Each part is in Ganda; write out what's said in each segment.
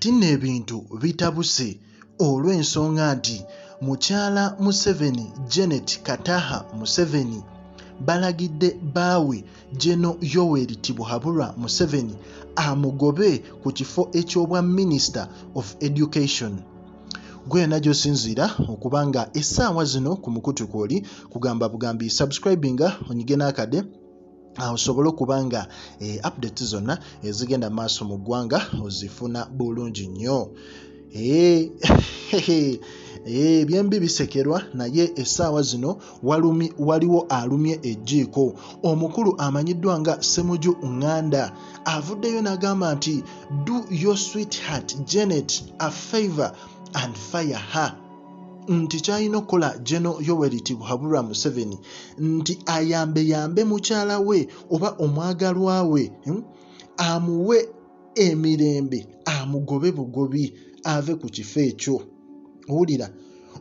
kati nno ebintu bitabuse olw'ensonga nti mukyala Museveni Janet Museveni balagidde baawe Jeno Yoweri Museveni amugobe ku kifo eky'obwa Minister of Education. Gwe najjo sinzira okubanga essaawa zino ku mukutu kwoli kugamba bugambi subscribinga onyige n'akade osobola okubanga updates zonna ezigenda maaso mu ggwanga ozifuna bulungi nnyo. Byembi bisekerwa naye essaawa zino waliwo alumye ejjiiko. Omukulu amanyiddwa nga Ssemujju Nganda avuddeyo n'agamba nti do your sweetheart Janet a favor and fire her. Nti kyalina okukola Jeno Yoweri Museveni nti ayambe mukyala we oba omwagalwa we amuwe emirembe amugobe bugobi ave ku kifo ekyo. Owulira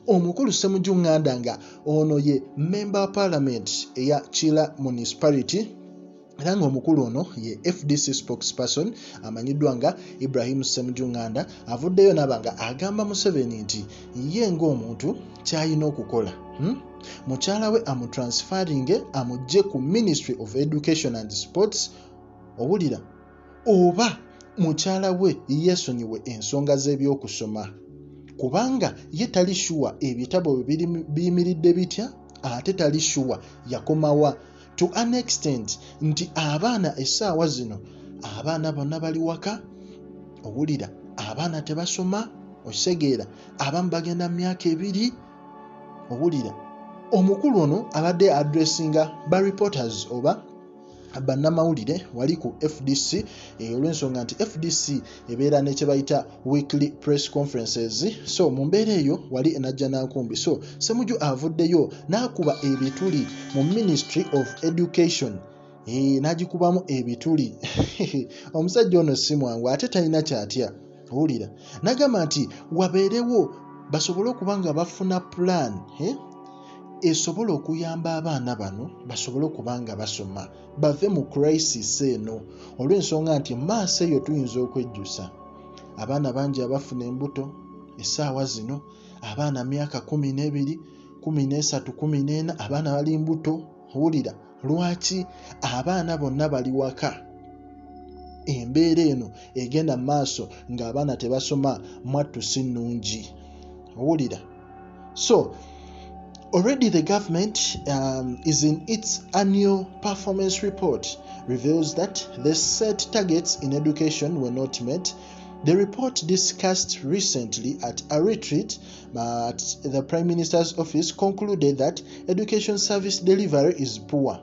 omukulu Ssemujju Nganda nga ono ye member of parliament eya Kira municipality era ng'omukulu ono ye FDC spokesperson amanyiddwa nga Ibrahim Ssemujju Nganda avuddeyo n'abanga agamba Museveni nti ye ng'omuntu kyalina okukola mukyala we amutransferringe amugye ku Ministry of Education and Sports. Owulira oba mukyala we yeesonyiwe ensonga z'ebyokusoma kubanga ye tali shuwa ebitabo biyimiridde bitya ate tali shuwa yakomawa to an extent nti abaana essaawa zino abaana bonna bali waka. Owulira abaana tebasoma okisegeera abamu bagenda mu myaka 2. Owulira omukulu ono abadde addressinga ba reporters oba bannamawulire wali ku FDC olw'ensonga nti FDC ebeera ne kye bayita weekly press conferences. So mu mbeera eyo wali enajja nankumbi. So Ssemujju avuddeyo n'akuba ebituli mu Ministry of Education n'agikubamu ebituli. Omusajja ono si mwangu ate talina kyatya. Owulira n'agamba nti wabeerewo basobole okuba nga bafuna plan esobola okuyamba abaana bano basobole okuba nga basoma bave mu crisis eno olw'ensonga nti maaso eyo tuyinza okwejjusa abaana bangi abafuna embuto essaawa zino abaana myaka 12, 13, 14 abaana bali mbuto. Owulira lwaki abaana bonna bali waka embeera eno egenda maaso ng'abaana tebasoma mwattu si nnungi. Owulira so already the government is in its annual performance report reveals that the set targets in education were not met. The report discussed recently at a retreat at the Prime Minister's office concluded that education service delivery is poor.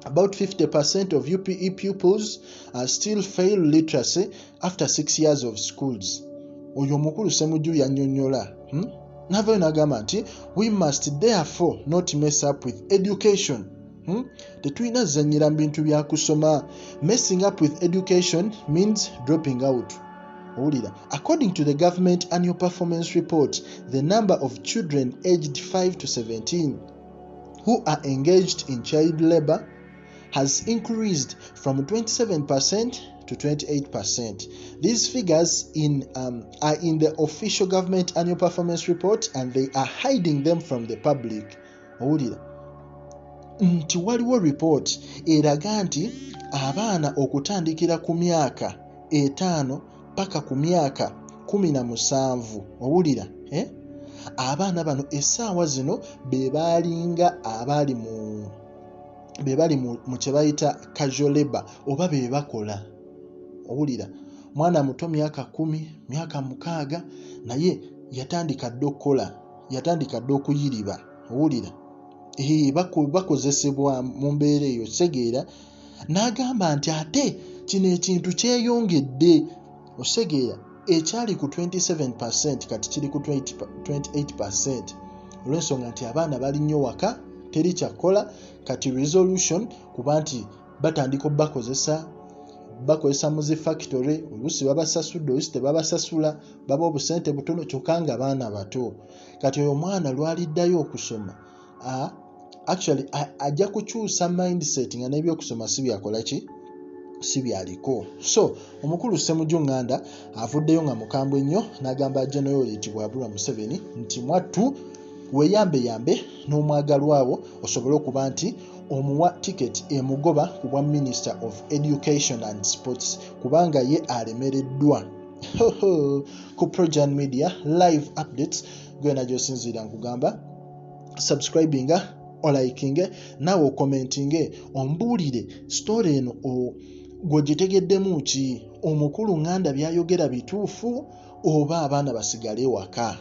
About 50% of UPE pupils still fail literacy after 6 years of schools. Oyo mukulu Ssemujju yannyonnyola n'avaayo n'agamba nti we must therefore not mess up with education. Tetulina zanyira mu bintu bya kusoma. Messing up with education means dropping out. Owulira according to the government annual performance report, the number of children aged 5 to 17 who are engaged in child labor has increased from 27% to 28%. These figures are in the official government annual performance report and they are hiding them from the public. Owulira nti waliwo report eraga nti abaana okutandikira ku myaka 5 paka ku myaka 17. Owulira abaana bano essaawa zino bebalinga abali mu kye bayita casual labor oba bebakola. Owulira mwana muto myaka 10, myaka 6 naye yatandika dde okukola, yatandika dde okuyiriba. Owulira bakozesebwa mu mbeera eyo segeera n'agamba nti ate kino ekintu kyeyongedde. Osegeera ekyali ku 27% kati kiri ku 28% olw'ensonga nti abaana bali nnyo waka teri kyakola. Kati resolution kuba nti batandika bakozesa mu zi factory oluusi babasasudde oluusi tebabasasula baba obusente butono kyokka nga baana bato. Kati oyo mwana lwaliddayo okusoma actually ajja kukyusa mindset nga n'ebyokusoma si byakola ki si byaliko. So omukulu Ssemujju Nganda avuddeyo nga mukambwe nnyo n'agamba General Bwabulwa Museveni nti mwattu weeyambe n'omwagalwa wo osobole okuba nti omuwa ticket emugoba ku bwa Minister of Education and Sports kubanga ye alemereddwa. Ku Projan Media live updates gwena gy'osinziira nkugamba subscribinga olikinge nawe commentinge ombuulire story eno gw'ogitegeddemu ki, omukulu Nganda byayogera bituufu oba abaana basigale waka.